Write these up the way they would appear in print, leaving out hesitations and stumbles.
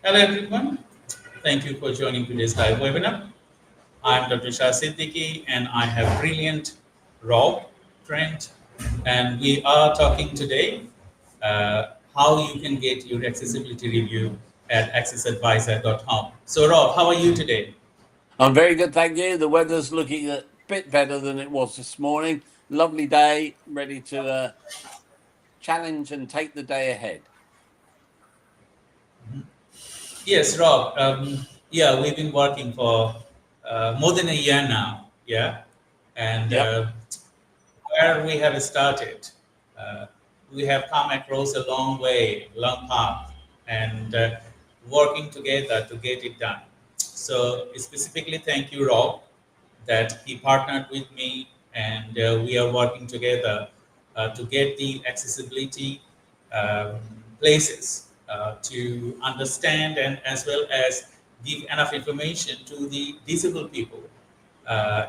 Hello everyone, thank you for joining today's live webinar. I'm Dr. Shah Siddiqui and I have brilliant Rob, Trent, and we are talking today how you can get your accessibility review at accessadvisor.com. So Rob, how are you today? I'm very good, thank you. The weather's looking a bit better than it was this morning. Lovely day, ready to challenge and take the day ahead. Yes, Rob. Yeah, we've been working for more than a year now. Yeah, and Yep. where we have started, uh, we have come across a long way, long path, and working together to get it done. So specifically, thank you, Rob, that he partnered with me, and we are working together to get the accessibility um, places to understand and as well as give enough information to the disabled people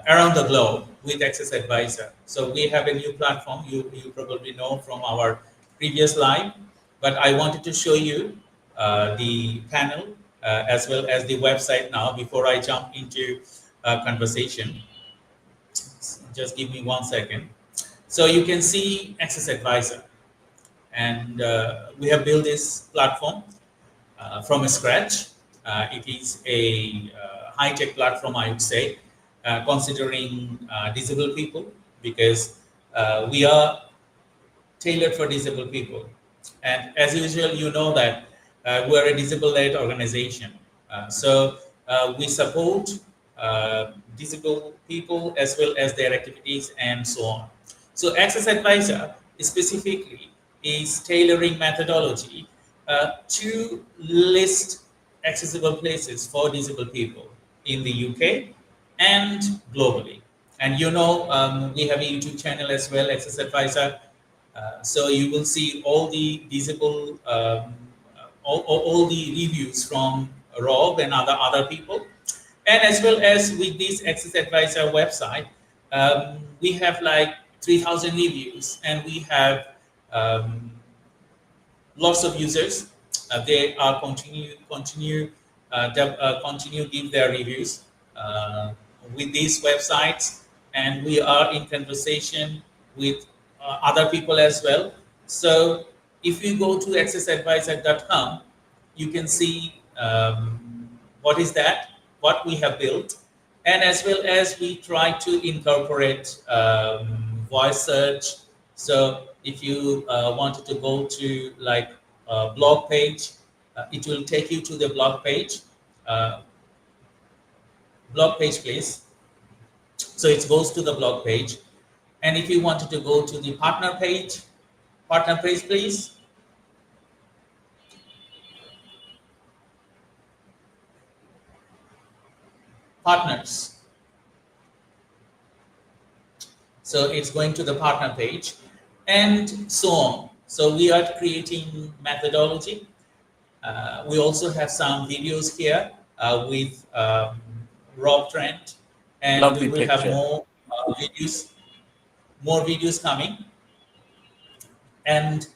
around the globe with Access Advisor. So we have a new platform you probably know from our previous live, but I wanted to show you the panel as well as the website now before I jump into conversation. Just give me 1 second. So you can see Access Advisor, and we have built this platform from scratch. It is a high-tech platform, I would say, considering disabled people, because we are tailored for disabled people. And as usual, you know that we're a disabled-led organization. We support disabled people as well as their activities and so on. So Access Advisor specifically is tailoring methodology to list accessible places for disabled people in the UK and globally. And we have a YouTube channel as well, Access Advisor. So you will see all the visible, all the reviews from Rob and other people, and as well as with this Access Advisor website, we have like 3,000 reviews, and we have um, lots of users. They are continue give their reviews with these websites, and we are in conversation with other people as well. So if you go to accessadvisor.com, you can see what is that, what we have built, and as well as we try to incorporate voice search. So if you wanted to go to like a blog page, it will take you to the blog page. Uh, Blog page, please. So it goes to the blog page. And if you wanted to go to the partner page, please. Partners. So it's going to the partner page and so on. So we are creating methodology. We also have some videos here with Rob Trent, and Lovely we will have picture. more videos coming. And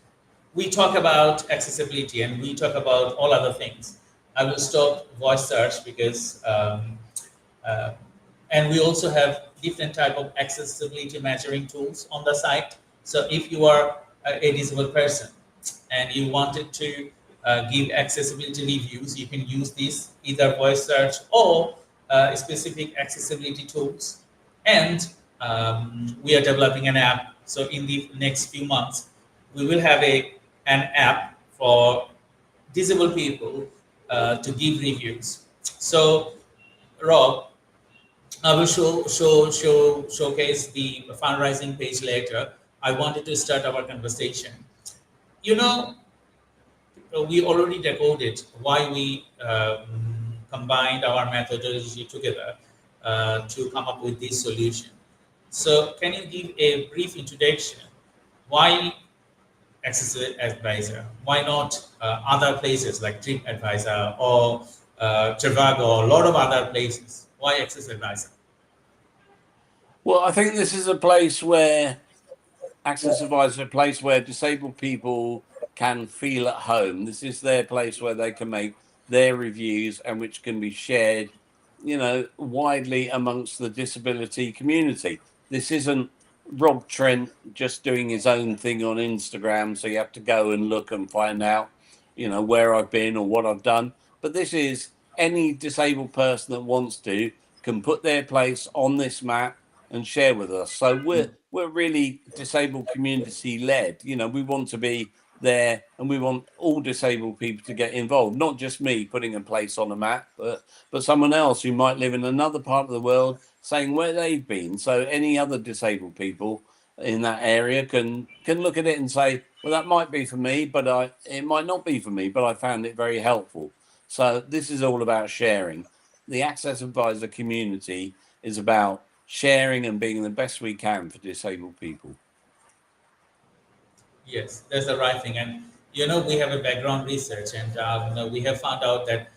we talk about accessibility and we talk about all other things. I will stop voice search because, uh, and we also have different type of accessibility measuring tools on the site. So if you are a disabled person and you wanted to give accessibility reviews, you can use this either voice search or specific accessibility tools. And we are developing an app. So in the next few months, we will have an app for disabled people to give reviews. So, Rob, I will showcase the fundraising page later. I wanted to start our conversation. You know, we already decoded why we combined our methodology together to come up with this solution. So, can you give a brief introduction? Why Access Advisor? Why not other places like TripAdvisor or Trivago or a lot of other places? Why Access Advisor? Well, I think this is a place where Access Advisor, a place where disabled people can feel at home. This is their place where they can make their reviews and which can be shared, you know, widely amongst the disability community. This isn't Rob Trent just doing his own thing on Instagram, so you have to go and look and find out, you know, where I've been or what I've done. But this is any disabled person that wants to can put their place on this map and share with us. So we're really disabled community led. You know, we want to be there and we want all disabled people to get involved, not just me putting a place on a map, but someone else who might live in another part of the world saying where they've been. So any other disabled people in that area can look at it and say, well, that might be for me, but it might not be for me, but I found it very helpful. So this is all about sharing. The AccessAdvisr community is about sharing and being the best we can for disabled people. Yes, that's the right thing. And, you know, we have a background research, and you know, we have found out that,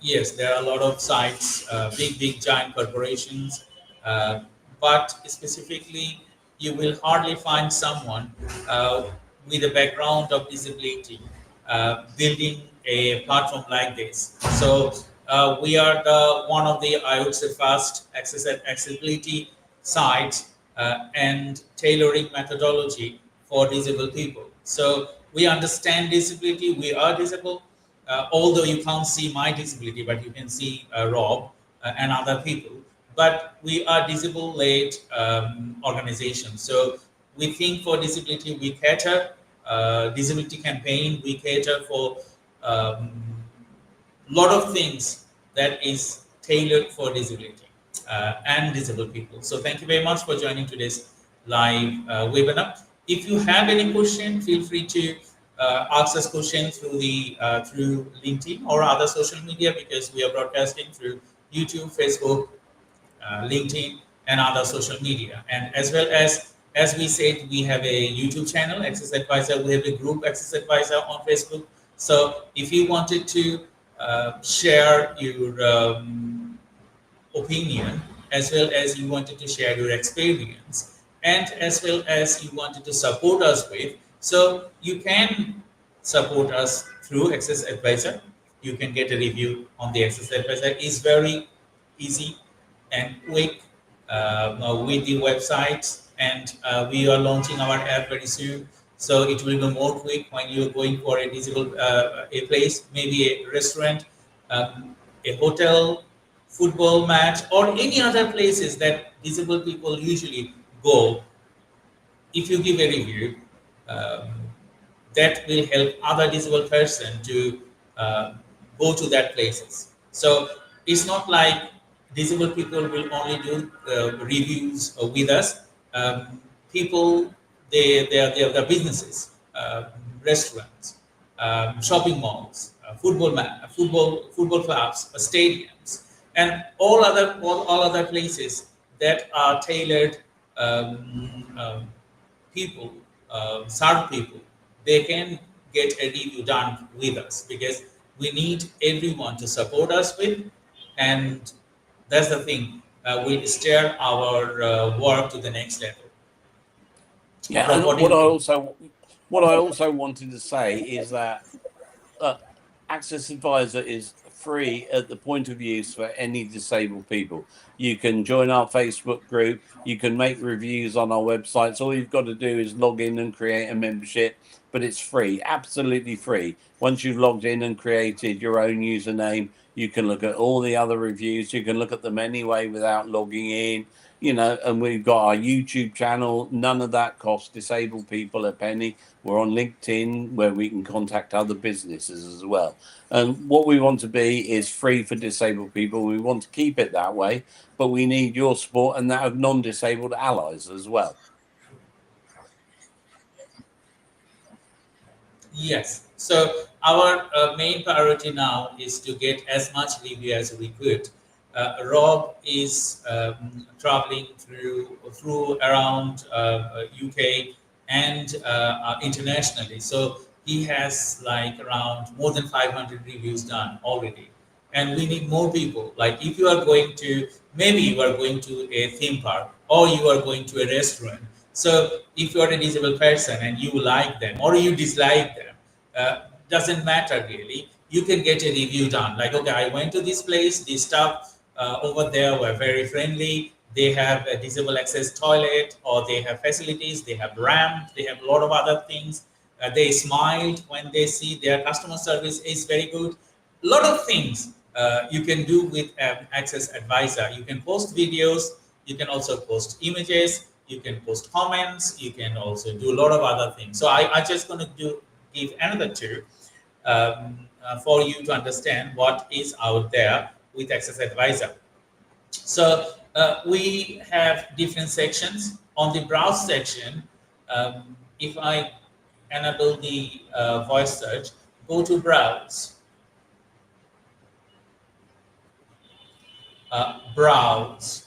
yes, there are a lot of sites, big, giant corporations, but specifically, you will hardly find someone with a background of disability building a platform like this. So we are one of the, I would say, fast accessibility sites and tailoring methodology for disabled people. So we understand disability, we are disabled, although you can't see my disability, but you can see Rob and other people. But we are disable-led organization. So we think for disability, we cater, disability campaign, we cater for lot of things that is tailored for disability and disabled people. So thank you very much for joining today's live webinar. If you have any question, feel free to ask us questions through the through LinkedIn or other social media, because we are broadcasting through YouTube, Facebook, LinkedIn, and other social media. And as well as we said, we have a YouTube channel, AccessAdvisr. We have a group, AccessAdvisr, on Facebook. So if you wanted to share your opinion, as well as you wanted to share your experience, and as well as you wanted to support us with, so you can support us through AccessAdvisr. You can get a review on the AccessAdvisr. It's very easy and quick with the website, and we are launching our app very soon. So it will be more quick when you're going for a disabled a place, maybe a restaurant, a hotel, football match, or any other places that disabled people usually go. If you give a review, that will help other disabled person to go to that places. So it's not like disabled people will only do reviews with us. People, they are the businesses, restaurants, shopping malls, football clubs, stadiums, and all other places that are tailored people, serve people. They can get a review done with us, because we need everyone to support us with, and that's the thing. We steer our work to the next level. Yeah, and what I also wanted to say is that AccessAdvisr is free at the point of use for any disabled people. You can join our Facebook group. You can make reviews on our websites. All you've got to do is log in and create a membership, but it's free, absolutely free. Once you've logged in and created your own username, you can look at all the other reviews. You can look at them anyway without logging in. You know, and we've got our YouTube channel. None of that costs disabled people a penny. We're on LinkedIn, where we can contact other businesses as well. And what we want to be is free for disabled people. We want to keep it that way, but we need your support and that of non-disabled allies as well. Yes. So our main priority now is to get as much review as we could. Rob is traveling through around UK and internationally. So he has like around more than 500 reviews done already. And we need more people. Like if you are going to, maybe you are going to a theme park, or you are going to a restaurant. So if you are a disabled person and you like them or you dislike them, doesn't matter really. you can get a review done. Like, okay, I went to this place, the staff over there were very friendly. They have a disabled access toilet, or they have facilities, they have ramp, they have a lot of other things. They smiled when they see their customer service is very good. A lot of things you can do with AccessAdvisr. You can post videos, you can also post images, you can post comments, you can also do a lot of other things. So I just going to give another two for you to understand what is out there with AccessAdvisr. So we have different sections. On the browse section, if I enable the voice search, go to browse. Browse.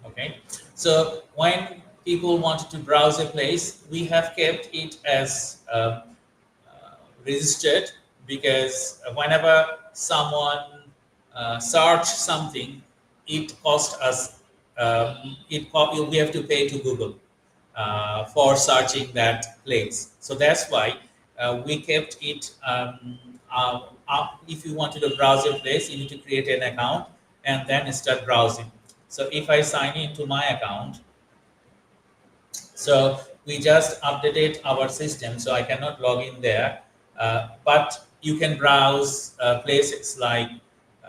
Okay. So when people want to browse a place, we have kept it as registered, because whenever someone search something, it costs us. We have to pay to Google for searching that place. So that's why we kept it. If you wanted to browse a place, you need to create an account and then start browsing. So if I sign into my account, so we just updated our system, so I cannot log in there. But you can browse places like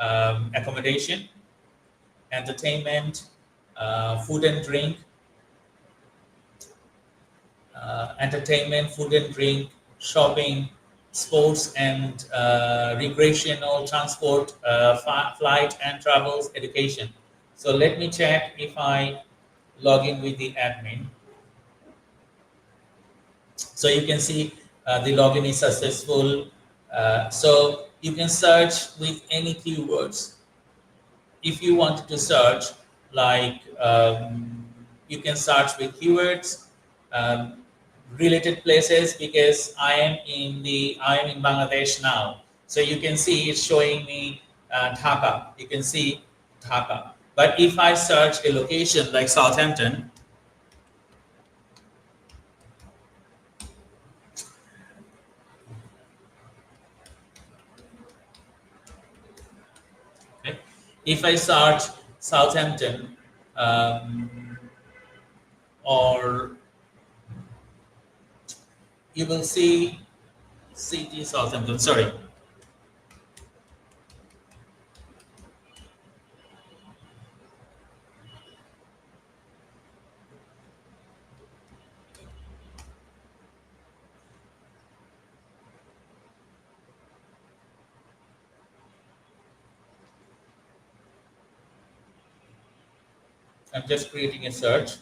accommodation, entertainment, food and drink, entertainment, food and drink, shopping, sports and recreational, transport, flight and travels, education. So let me check if I log in with the admin. So you can see the login is successful. So you can search with any keywords. If you want to search, like you can search with keywords, related places, because I am in Bangladesh now. So you can see it's showing me Dhaka. You can see Dhaka. But if I search a location like Southampton, okay, if I search Southampton, or you will see city Southampton. Sorry. I'm just creating a search.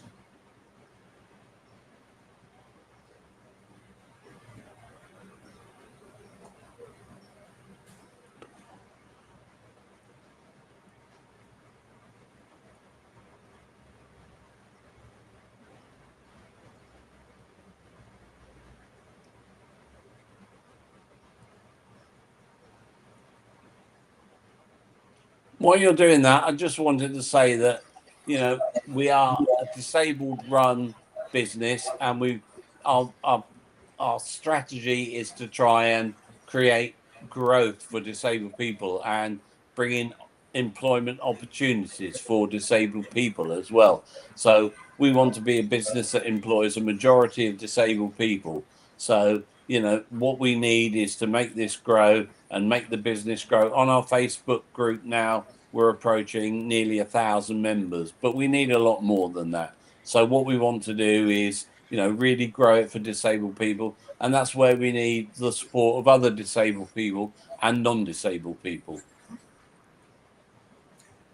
While you're doing that, I just wanted to say that, you know, we are a disabled run business, and our strategy is to try and create growth for disabled people and bring in employment opportunities for disabled people as well. So we want to be a business that employs a majority of disabled people. So, you know, what we need is to make this grow and make the business grow. On our Facebook group now, we're approaching nearly 1,000 members, but we need a lot more than that. So what we want to do is, you know, really grow it for disabled people. And that's where we need the support of other disabled people and non-disabled people.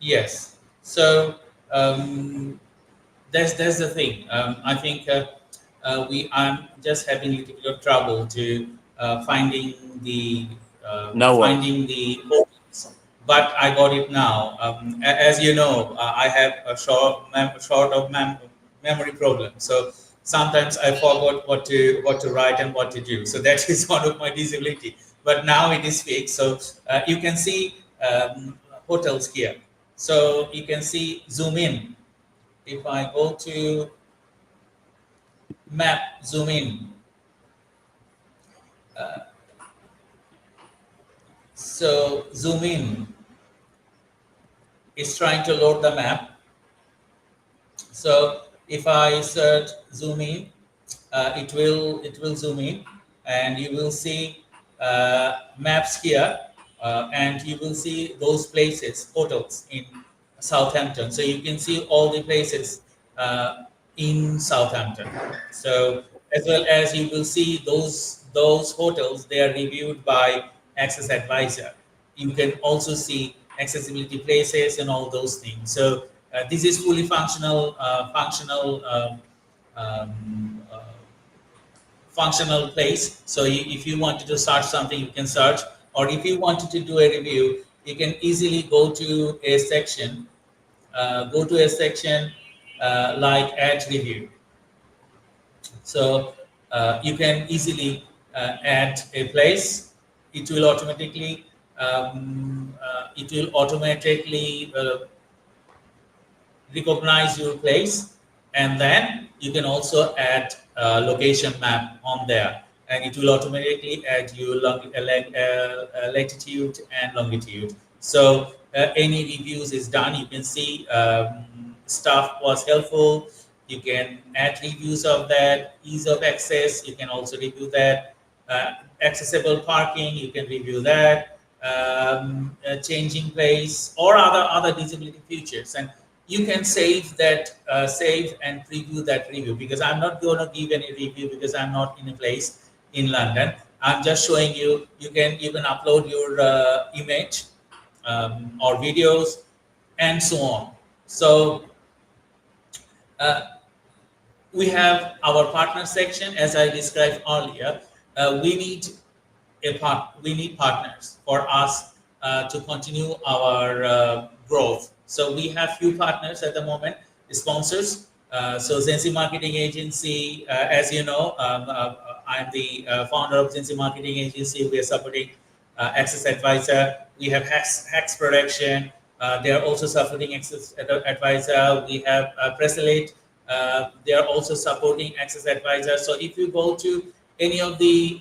Yes. So that's the thing. I think I'm just having a little bit of trouble to finding the opens, but I got it now. As you know, I have a short of memory problem. So sometimes I forgot what to write and what to do. So that is one of my disability. But now it is fixed. So you can see hotels here. So you can see zoom in. If I go to map, zoom in. So zoom in is trying to load the map. So if I search zoom in, it will zoom in, and you will see maps here, and you will see those places, hotels in Southampton. So you can see all the places in Southampton. So as well as you will see those hotels, they are reviewed by AccessAdvisr. You can also see accessibility places and all those things. So this is fully functional place. So if you wanted to search something, you can search, or if you wanted to do a review, you can easily go to a section, like add review. So you can easily add a place. It will automatically recognize your place, and then you can also add a location map on there, and it will automatically add your latitude and longitude. So any reviews is done, you can see staff was helpful, you can add reviews of that, ease of access, you can also review that, accessible parking, you can review that, changing place, or other disability features. And you can save that, save and preview that review, because I'm not going to give any review because I'm not in a place in London. I'm just showing you. You can upload your image or videos and so on. So we have our partner section, as I described earlier. We need partners for us to continue our growth. So we have few partners at the moment, sponsors. So 𝐶𝐫 Marketing Agency, as you know, I'm the founder of 𝐶𝐫 Marketing Agency. We are supporting AccessAdvisr. We have Hacks Production. They are also supporting AccessAdvisr. We have Pressalate. They are also supporting AccessAdvisr. So if you go to any of the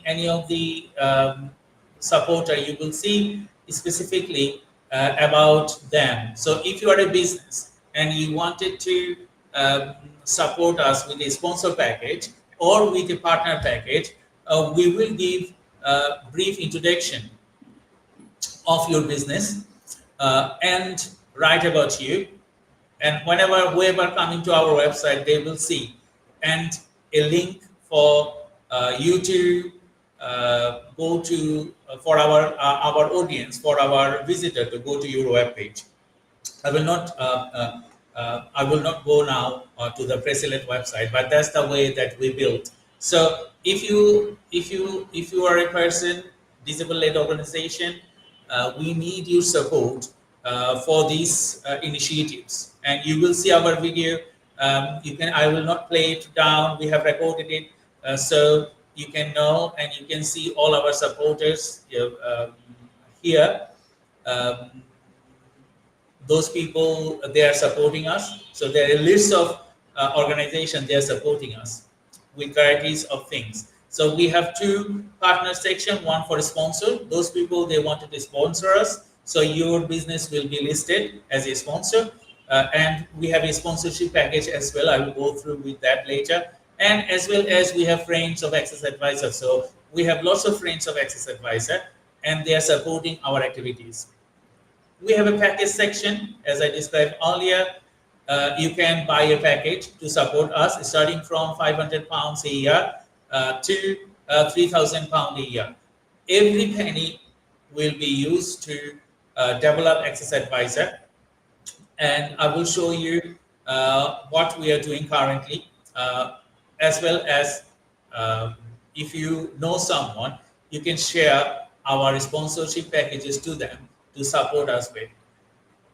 supporter, you will see specifically about them. So if you are a business and you wanted to support us with a sponsor package or with a partner package, we will give a brief introduction of your business and write about you. And whoever coming to our website, they will see, and a link for you to go to for our audience, for our visitor to go to your web page. I will not go now to the Pressalate website, but that's the way that we built. So if you are a person, disabled-led organization, we need your support for these initiatives, and you will see our video. I will not play it down. We have recorded it, so you can know and you can see all our supporters here. Those people, they are supporting us. So there are a list of organizations, they are supporting us with varieties of things. So we have two partner section, one for sponsor. Those people, they wanted to sponsor us. So your business will be listed as a sponsor. And we have a sponsorship package as well. I will go through with that later. And as well as we have friends of AccessAdvisr. So we have lots of friends of AccessAdvisr, and they are supporting our activities. We have a package section, as I described earlier. You can buy a package to support us, starting from £500 a year to £3,000 a year. Every penny will be used to develop AccessAdvisr, and I will show you what we are doing currently, as well as if you know someone, you can share our sponsorship packages to them to support us with.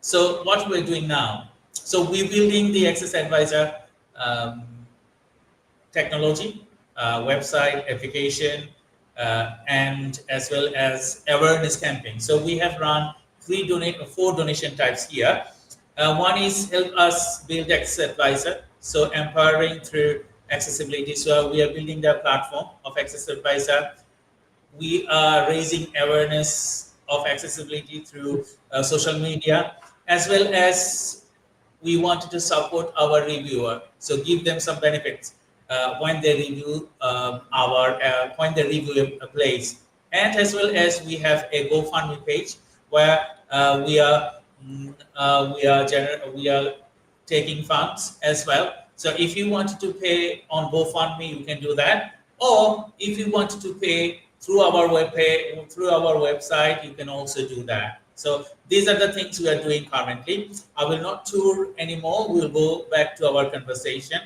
So what we're doing now, so we're building the AccessAdvisr technology, website, application, and as well as awareness campaign. So we have run four donation types here. One is help us build AccessAdvisr, so empowering through accessibility. So we are building the platform of AccessAdvisr. We are raising awareness of accessibility through social media, as well as we wanted to support our reviewer, so give them some benefits when they review when they review a place, and as well as we have a GoFundMe page where we are taking funds as well. So if you want to pay on GoFundMe, you can do that, or if you want to pay through our website, you can also do that. So these are the things we are doing currently. I will not tour anymore. We'll go back to our conversation.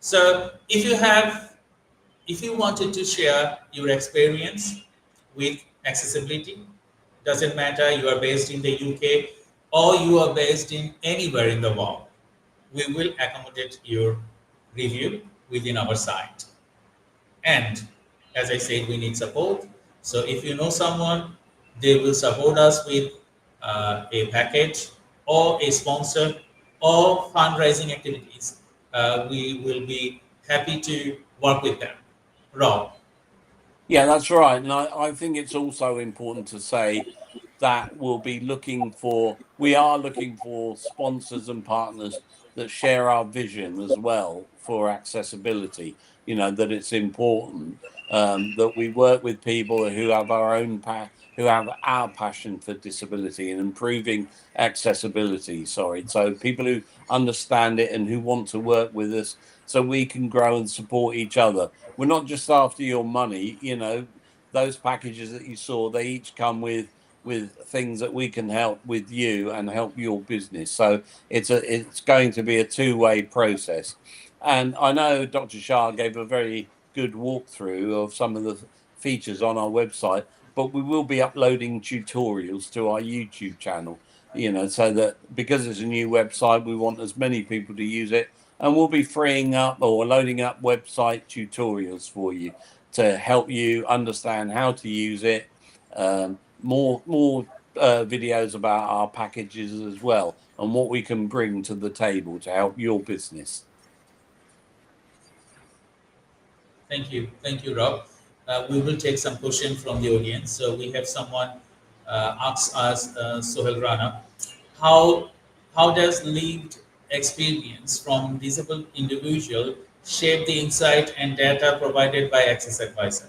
So if you wanted to share your experience with accessibility, doesn't matter you are based in the UK or you are based in anywhere in the world, we will accommodate your review within our site. And as I said, we need support. So if you know someone, they will support us with a package or a sponsor or fundraising activities. We will be happy to work with them. Rob. Yeah, that's right. And I think it's also important to say that we are looking for sponsors and partners that share our vision as well for accessibility. You know, that it's important that we work with people who have who have our passion for disability and improving accessibility. So people who understand it and who want to work with us so we can grow and support each other. We're not just after your money, you know. Those packages that you saw, they each come with things that we can help with you and help your business. So it's going to be a two-way process. And I know Dr. Shah gave a very good walkthrough of some of the features on our website, but we will be uploading tutorials to our YouTube channel, you know, so that because it's a new website, we want as many people to use it, and we'll be freeing up or loading up website tutorials for you to help you understand how to use it. More videos about our packages as well and what we can bring to the table to help your business. Thank you, Rob. We will take some questions from the audience. So we have someone ask us, Sohail Rana, how does lived experience from disabled individual shape the insight and data provided by AccessAdvisr?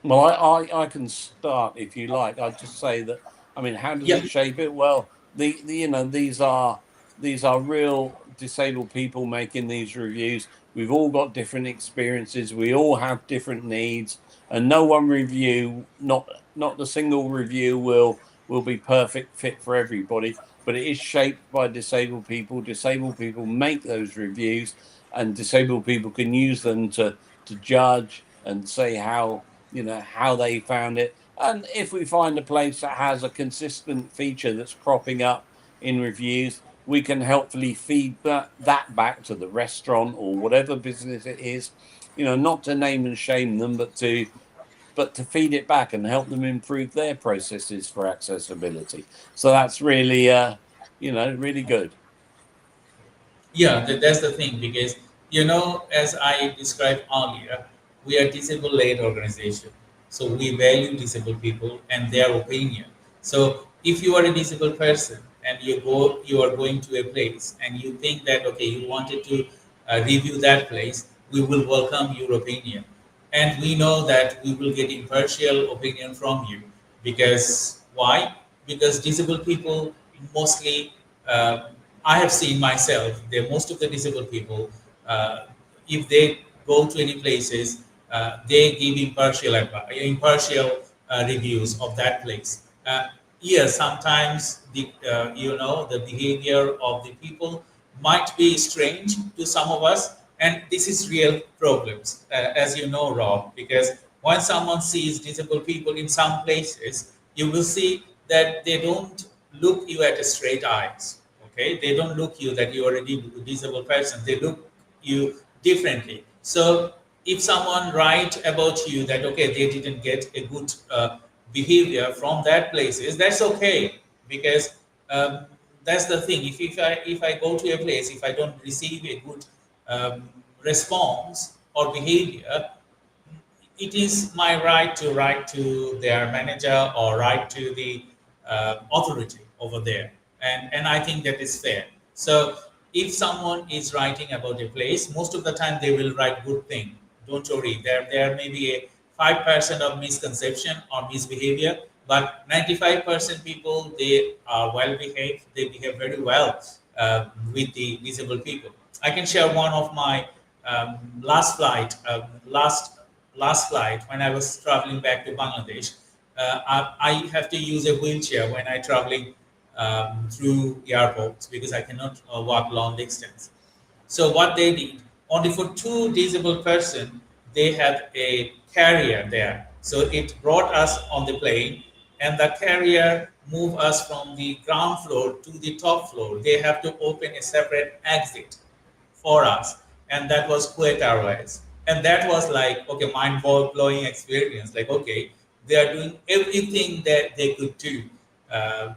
Well, I can start if you like. I'd just say that, I mean, how does it shape it? Well, you know, these are real disabled people making these reviews. We've all got different experiences. We all have different needs, and no one review, not a single review will be perfect fit for everybody. But it is shaped by disabled people. Disabled people make those reviews, and disabled people can use them to judge and say how they found it. And if we find a place that has a consistent feature that's cropping up in reviews, we can helpfully feed that back to the restaurant or whatever business it is, you know, not to name and shame them, but to feed it back and help them improve their processes for accessibility. So that's really, really good. Yeah, that's the thing, because, you know, as I described earlier, we are disabled-led organization. So we value disabled people and their opinion. So if you are a disabled person and you are going to a place and you think that, okay, you wanted to review that place, we will welcome your opinion. And we know that we will get impartial opinion from you. Because why? Because disabled people mostly, I have seen myself, most of the disabled people, if they go to any places, they give impartial reviews of that place. Yes, sometimes the behavior of the people might be strange to some of us, and this is real problems, as you know, Rob, because when someone sees disabled people in some places, you will see that they don't look you at a straight eyes. Okay, they don't look you that you are a disabled person. They look you differently. So if someone write about you that, okay, they didn't get a good behavior from that places, that's okay, because that's the thing. If I go to a place, if I don't receive a good response or behavior, it is my right to write to their manager or write to the authority over there, and I think that is fair. So if someone is writing about a place, most of the time they will write good thing. Don't worry, there may be a 5% of misconception or misbehavior, but 95% people, they are well behaved. They behave very well with the disabled people. I can share one of my last flight, last flight when I was traveling back to Bangladesh. I have to use a wheelchair when I traveling through airports because I cannot walk long distance. So what they did, only for two disabled person, they had a carrier there. So it brought us on the plane, and the carrier moved us from the ground floor to the top floor. They have to open a separate exit for us, and that was 𝗃𝐫 Airways. And that was like, okay, mind-blowing experience. Like, okay, they are doing everything that they could do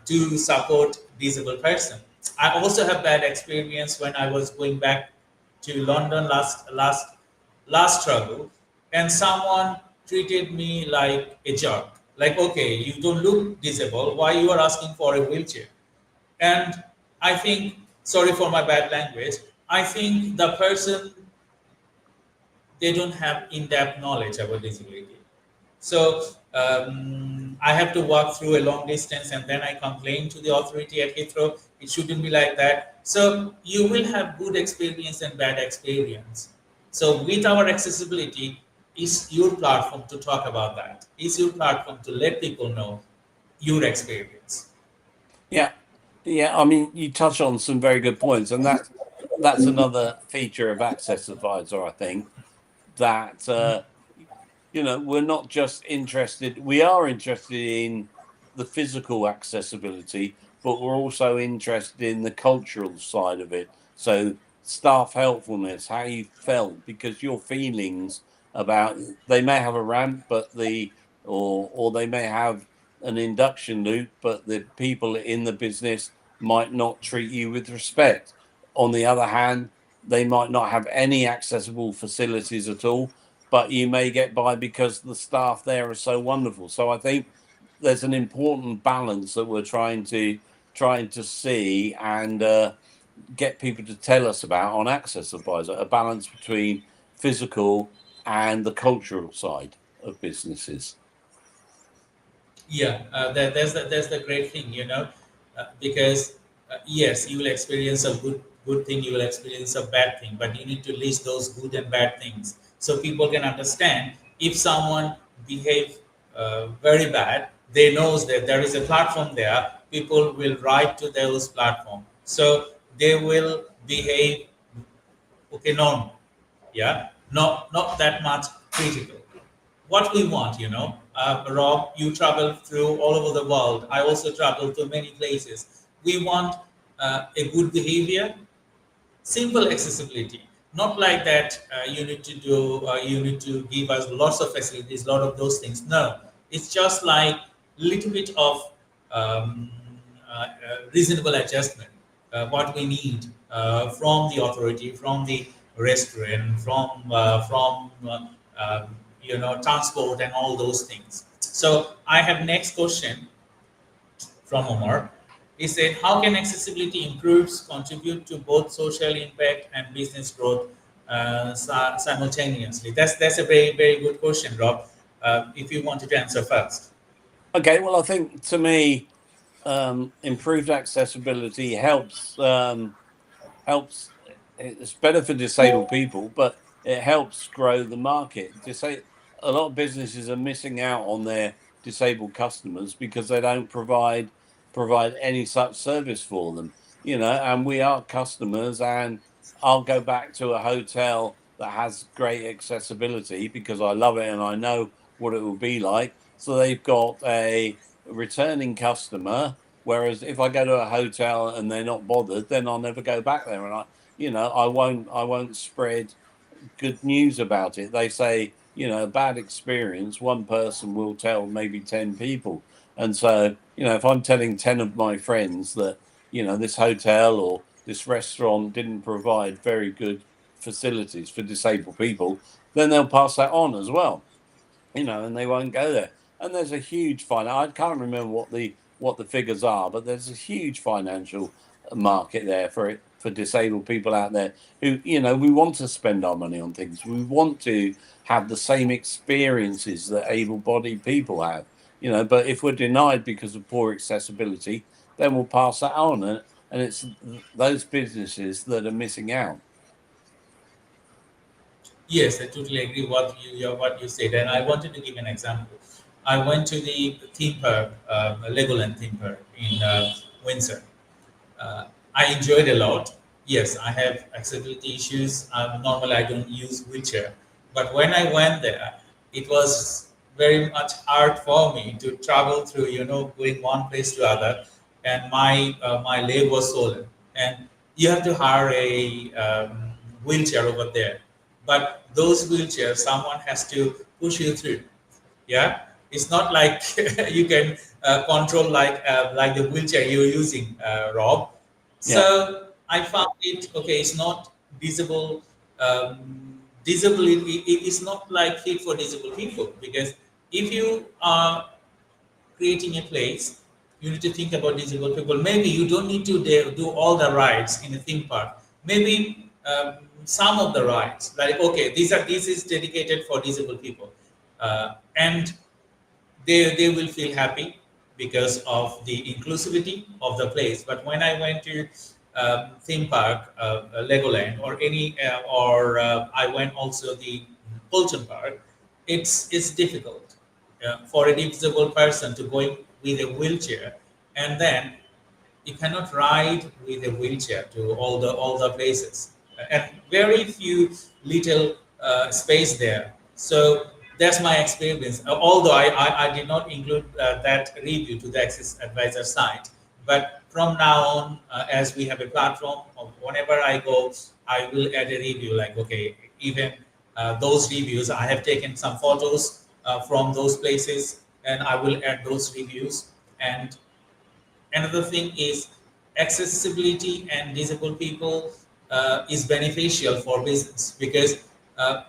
to support disabled person. I also have bad experience when I was going back to London last travel, and someone treated me like a jerk. Like, okay, you don't look disabled. Why you are asking for a wheelchair? And I think, sorry for my bad language, I think the person, they don't have in-depth knowledge about disability. So I have to walk through a long distance and then I complain to the authority at Heathrow. It shouldn't be like that. So you will have good experience and bad experience. So with our accessibility, is your platform to talk about that. Is your platform to let people know your experience. Yeah, yeah. I mean, you touch on some very good points, and that's another feature of AccessAdvisr, I think, that we're not just interested. We are interested in the physical accessibility, but we're also interested in the cultural side of it. So staff helpfulness, how you felt, because your feelings about, they may have a ramp, but or they may have an induction loop, but the people in the business might not treat you with respect. On the other hand, they might not have any accessible facilities at all, but you may get by because the staff there are so wonderful. So I think there's an important balance that we're trying to see and get people to tell us about on AccessAdvisr, a balance between physical and the cultural side of businesses. Yeah, that's the great thing, because yes, you will experience a good thing, you will experience a bad thing, but you need to list those good and bad things so people can understand. If someone behave very bad, they knows that there is a platform there. People will write to those platform, so they will behave okay, normal. Yeah, not that much critical. What we want, Rob, you travel through all over the world. I also travel to many places. We want a good behavior, simple accessibility. Not like that you need to give us lots of facilities, lot of those things. No, it's just like little bit of reasonable adjustment. What we need from the authority, from the restaurant, transport and all those things. So I have next question from Omar. He said, how can accessibility improves contribute to both social impact and business growth simultaneously? That's a very, very good question, Rob. If you wanted to answer first. Okay, well, I think to me, improved accessibility helps. It's better for disabled people, but it helps grow the market. A lot of businesses are missing out on their disabled customers because they don't provide any such service for them. And we are customers, and I'll go back to a hotel that has great accessibility because I love it and I know what it will be like. So they've got a returning customer. Whereas if I go to a hotel and they're not bothered, then I'll never go back there, and I won't spread good news about it. They say, bad experience, one person will tell maybe 10 people. And so, if I'm telling 10 of my friends that, this hotel or this restaurant didn't provide very good facilities for disabled people, then they'll pass that on as well. you know, and they won't go there. And there's a huge I can't remember what the figures are, but there's a huge financial market there for disabled people out there who, you know, we want to spend our money on things. We want to have the same experiences that able-bodied people have, you know, but if we're denied because of poor accessibility, then we'll pass that on, and it's those businesses that are missing out. Yes, I totally agree what you said, and I wanted to give an example. I went to the theme park, Legoland theme park in Windsor. I enjoyed a lot. Yes, I have accessibility issues. Normally, I don't use wheelchair, but when I went there, it was very much hard for me to travel through, going one place to other, and my leg was swollen, and you have to hire a wheelchair over there. But those wheelchairs, someone has to push you through. Yeah, it's not like you can control like the wheelchair you're using, Rob. Yeah. So I found it okay. It's not visible. Disability. It's not like fit for disabled people, because if you are creating a place, you need to think about disabled people. Maybe you don't need to do all the rides in a theme park. Maybe some of the rides, like okay, this is dedicated for disabled people, and they will feel happy because of the inclusivity of the place. But when I went to theme park, Legoland, or I went also the Fulton Park, it's difficult for a disabled person to go in with a wheelchair, and then you cannot ride with a wheelchair to all the places, and very few little space there. So that's my experience. Although I did not include that review to the Access Advisor site, but from now on, as we have a platform, whenever I go, I will add a review. Like okay, even those reviews, I have taken some photos from those places, and I will add those reviews. And another thing is accessibility and disabled people is beneficial for business, because a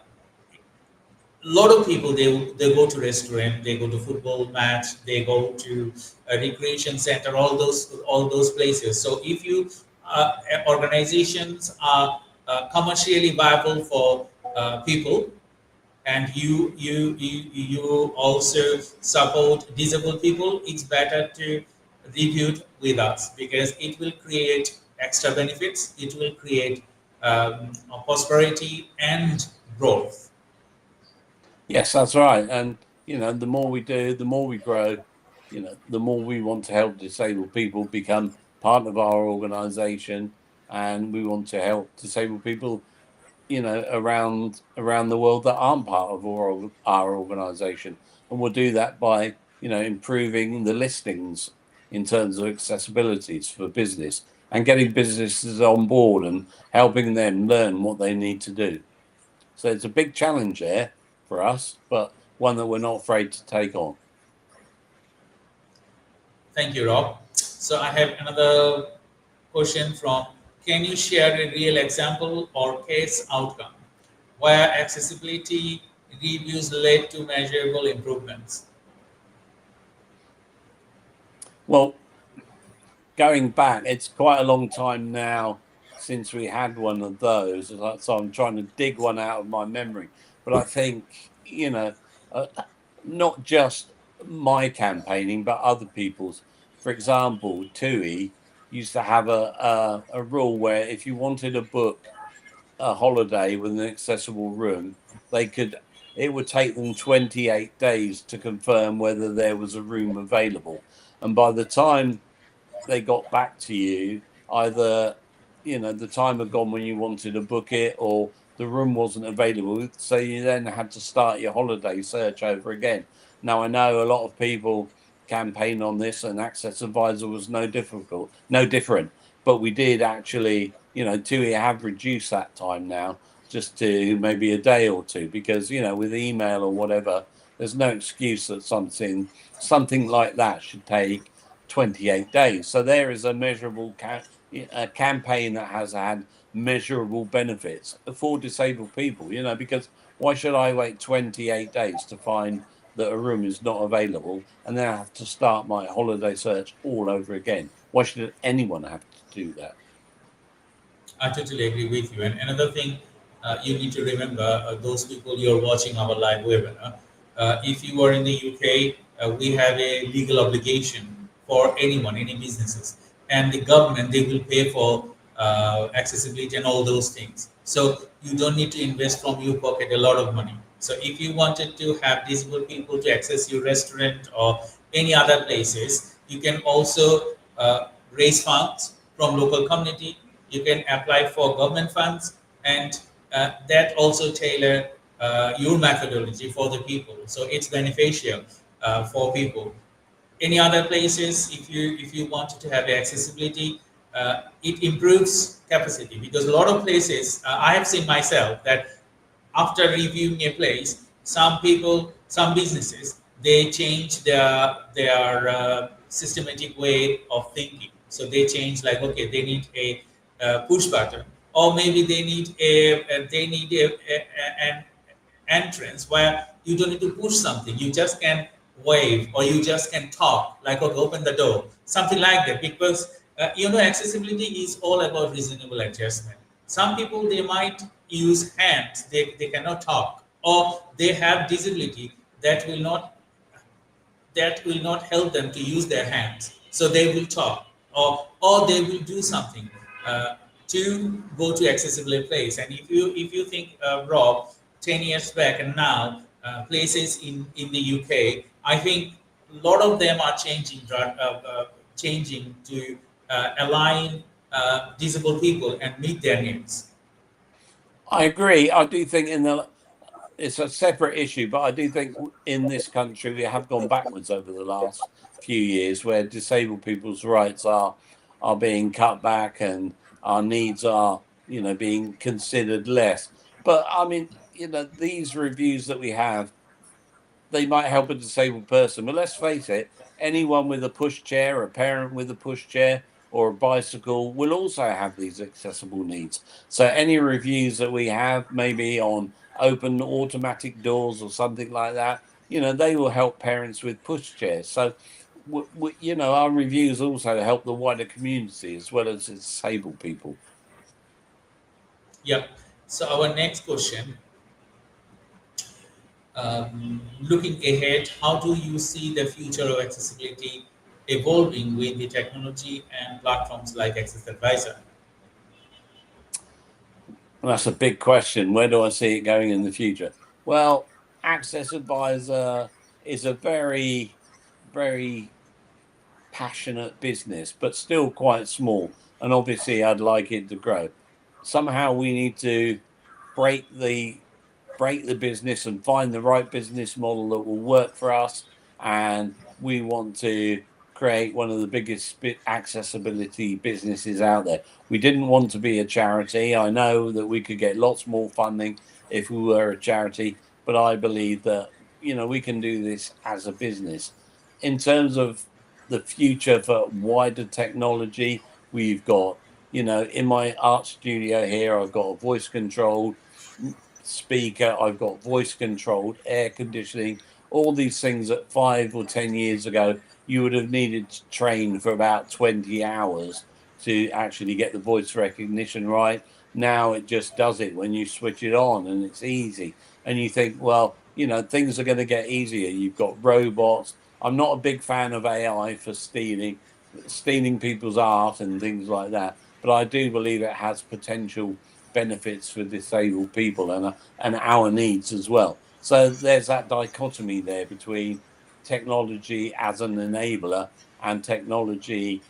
lot of people, they go to restaurant, they go to football match, they go to a recreation center, all those places. So if you organizations are commercially viable for people, and you also support disabled people, it's better to review it with us, because it will create extra benefits, it will create prosperity and growth. Yes, that's right. And, you know, the more we do, the more we grow, you know, the more we want to help disabled people become part of our organization. And we want to help disabled people, you know, around the world that aren't part of our organization. And we'll do that by, you know, improving the listings in terms of accessibilities for business, and getting businesses on board and helping them learn what they need to do. So it's a big challenge there for us, but one that we're not afraid to take on. Thank you, Rob. So I have another question from, can you share a real example or case outcome where accessibility reviews led to measurable improvements? Well, going back, it's quite a long time now since we had one of those. So I'm trying to dig one out of my memory. But I think, you know, not just my campaigning, but other people's. For example, TUI used to have a rule where if you wanted to book a holiday with an accessible room, it would take them 28 days to confirm whether there was a room available. And by the time they got back to you, either, you know, the time had gone when you wanted to book it, or the room wasn't available. So you then had to start your holiday search over again. Now I know a lot of people campaign on this, and AccessAdvisr was no different. But we did actually, you know, TUI have reduced that time now just to maybe a day or two, because, you know, with email or whatever, there's no excuse that something like that should take 28 days. So there is a measurable campaign that has had measurable benefits for disabled people, you know, because why should I wait 28 days to find that a room is not available, and then I have to start my holiday search all over again. Why should anyone have to do that? I totally agree with you. And another thing you need to remember, those people you're watching our live webinar, if you are in the UK, we have a legal obligation for anyone, any businesses, and the government, they will pay for accessibility and all those things. So you don't need to invest from your pocket a lot of money. So if you wanted to have disabled people to access your restaurant or any other places, you can also raise funds from local community. You can apply for government funds, and that also tailor your methodology for the people. So it's beneficial for people. Any other places, if you wanted to have accessibility, it improves capacity, because a lot of places I have seen myself that after reviewing a place, some people, some businesses, they change their systematic way of thinking. So they change, like, okay, they need a push button, or maybe they need an entrance where you don't need to push something. You just can wave, or you just can talk, like, okay, open the door, something like that. Because accessibility is all about reasonable adjustment. Some people, they might use hands, they cannot talk, or they have disability that will not help them to use their hands. So they will talk, or they will do something to go to accessible place. And if you think, Rob, 10 years back and now, places in the UK, I think a lot of them are changing to align disabled people and meet their needs. I agree. I do think it's a separate issue, but I do think in this country we have gone backwards over the last few years, where disabled people's rights are being cut back and our needs are, being considered less. But I mean, these reviews that we have, they might help a disabled person. But let's face it, anyone with a pushchair, a parent with a pushchair, or a bicycle will also have these accessible needs. So any reviews that we have, maybe on open automatic doors or something like that, they will help parents with pushchairs. So, our reviews also help the wider community as well as disabled people. Yep. So our next question, looking ahead, how do you see the future of accessibility evolving with the technology and platforms like AccessAdvisr? Well, that's a big question. Where do I see it going in the future? Well, AccessAdvisr is a very, very passionate business, but still quite small. And obviously, I'd like it to grow. Somehow, we need to break the business and find the right business model that will work for us. And we want to create one of the biggest accessibility businesses out there. We didn't want to be a charity. I know that we could get lots more funding if we were a charity, but I believe that, we can do this as a business. In terms of the future for wider technology, we've got, in my art studio here, I've got a voice controlled speaker, I've got voice controlled air conditioning, all these things that 5 or 10 years ago you would have needed to train for about 20 hours to actually get the voice recognition right. Now it just does it when you switch it on, and it's easy. And you think, well, things are going to get easier. You've got robots. I'm not a big fan of AI for stealing people's art and things like that, but I do believe it has potential benefits for disabled people and our needs as well. So there's that dichotomy there between technology as an enabler and technology,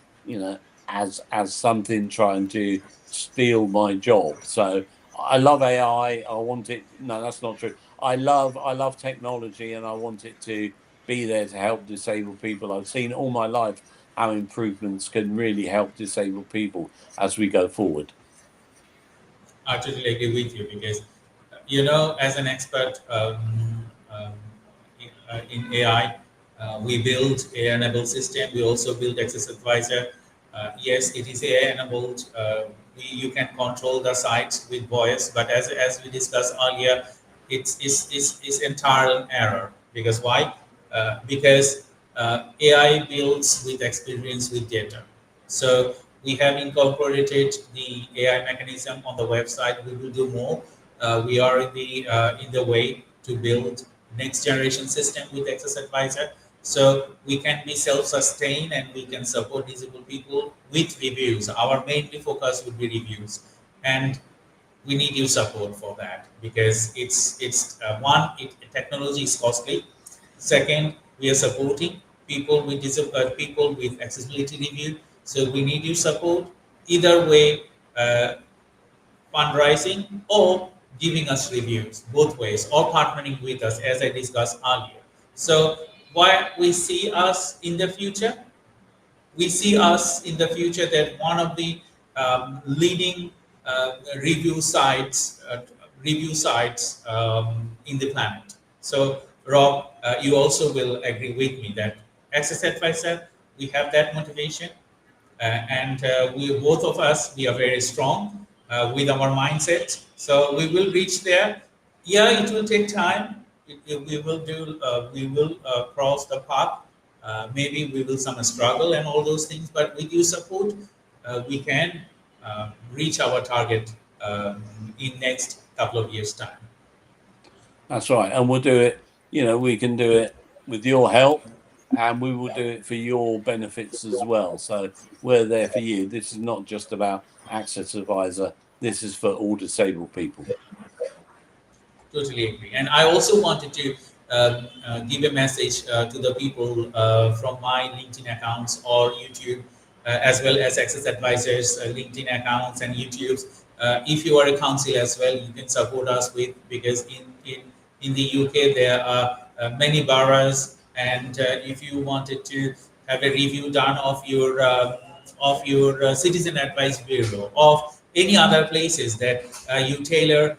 as something trying to steal my job. So I love AI. I want it. No, that's not true. I love technology, and I want it to be there to help disabled people. I've seen all my life how improvements can really help disabled people as we go forward. I totally agree with you, because, as an expert in AI, we build AI-enabled system. We also build AccessAdvisr. Yes, it is AI-enabled. You can control the sites with voice, but as we discussed earlier, it's entirely an error. Because why? Because AI builds with experience with data. So we have incorporated the AI mechanism on the website. We will do more. We are in the way to build next generation system with AccessAdvisr. So we can be self-sustained and we can support disabled people with reviews. Our main focus would be reviews, and we need your support for that, because one, technology is costly. Second, we are supporting people with people with accessibility review. So we need your support. Either way, fundraising or giving us reviews, both ways, or partnering with us, as I discussed earlier. So why we see us in the future? We see us in the future that one of the leading review sites in the planet. So Rob, you also will agree with me that AccessAdvisr, we have that motivation, and we both of us, we are very strong with our mindset. So we will reach there. Yeah, it will take time. We will cross the path. Maybe we will some struggle and all those things, but with your support, we can reach our target in next couple of years' time. That's right, and we'll do it. You know, we can do it with your help, and we will do it for your benefits as well. So we're there for you. This is not just about AccessAdvisr. This is for all disabled people. Totally agree. And I also wanted to give a message to the people from my LinkedIn accounts or YouTube, as well as AccessAdvisr's LinkedIn accounts and YouTubes. If you are a council as well, you can support us with, because in the UK there are many boroughs, and if you wanted to have a review done of your citizen advice bureau, of any other places that you tailor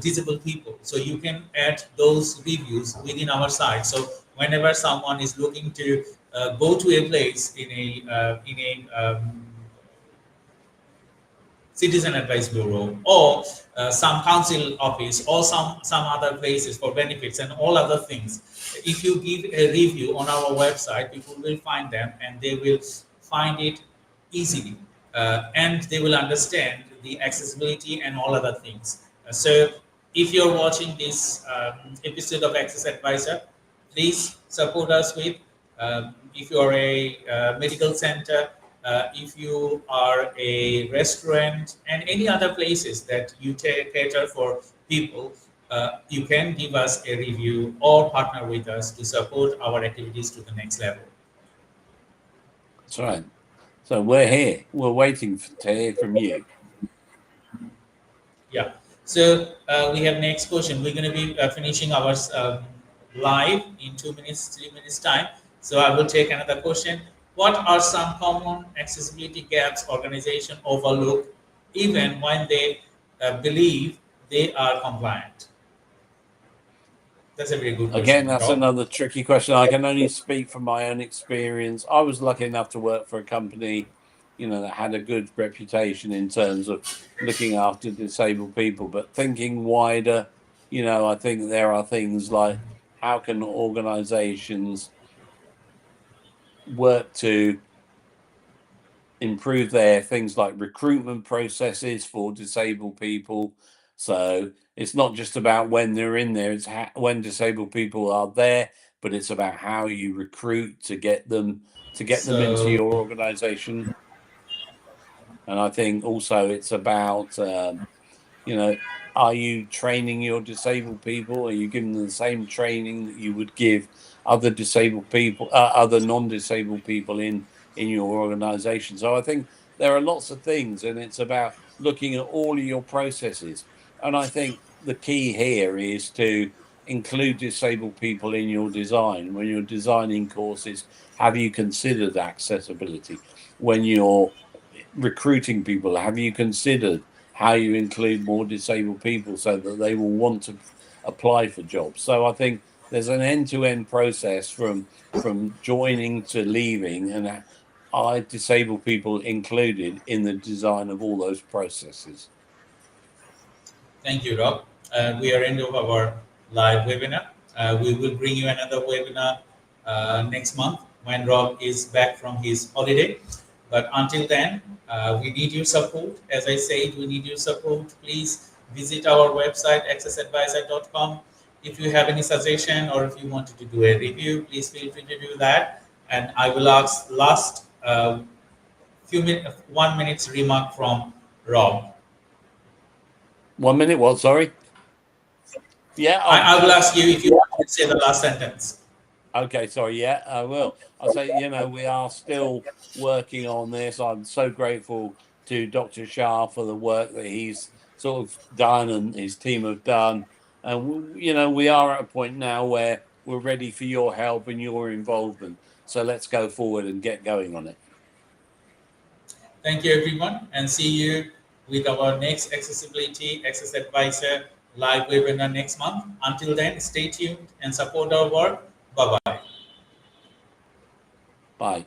disabled people, so you can add those reviews within our site. So whenever someone is looking to go to a place in a citizen advice bureau, or some council office, or some other places for benefits and all other things, if you give a review on our website, people will find them and they will find it easily, and they will understand the accessibility and all other things. So if you're watching this episode of AccessAdvisr, please support us with, if you're a medical center, if you are a restaurant, and any other places that you cater for people, you can give us a review or partner with us to support our activities to the next level. That's right. So we're here. We're waiting to hear from you. Yeah. So we have next question. We're going to be finishing our live in 2 minutes, 3 minutes time. So I will take another question. What are some common accessibility gaps organizations overlook even when they believe they are compliant? That's a very good question. Again, that's another tricky question. I can only speak from my own experience. I was lucky enough to work for a company, you know, that had a good reputation in terms of looking after disabled people. But thinking wider, you know, I think there are things like, how can organizations work to improve their things like recruitment processes for disabled people? So it's not just about when they're in there, it's when disabled people are there, but it's about how you recruit to get them into your organization. And I think also it's about, you know, are you training your disabled people? Are you giving them the same training that you would give other disabled people, other non-disabled people in your organization? So I think there are lots of things, and it's about looking at all of your processes. And I think the key here is to include disabled people in your design. When you're designing courses, have you considered accessibility? When you're recruiting people, have you considered how you include more disabled people so that they will want to apply for jobs? So I think there's an end-to-end process from joining to leaving, and are disabled people included in the design of all those processes? Thank you, Rob. We are end of our live webinar. We will bring you another webinar next month when Rob is back from his holiday. But until then, we need your support. As I said, we need your support. Please visit our website, accessadvisor.com. If you have any suggestion or if you wanted to do a review, please feel free to do that. And I will ask last 1 minute's remark from Rob. 1 minute, what, sorry? Yeah. I will ask you if you want to say the last sentence. Okay, sorry, yeah, I will. I'll say, we are still working on this. I'm so grateful to Dr. Shah for the work that he's sort of done and his team have done. And, we are at a point now where we're ready for your help and your involvement. So let's go forward and get going on it. Thank you, everyone, and see you with our next Accessibility AccessAdvisr live webinar next month. Until then, stay tuned and support our work. Bye-bye. Bye.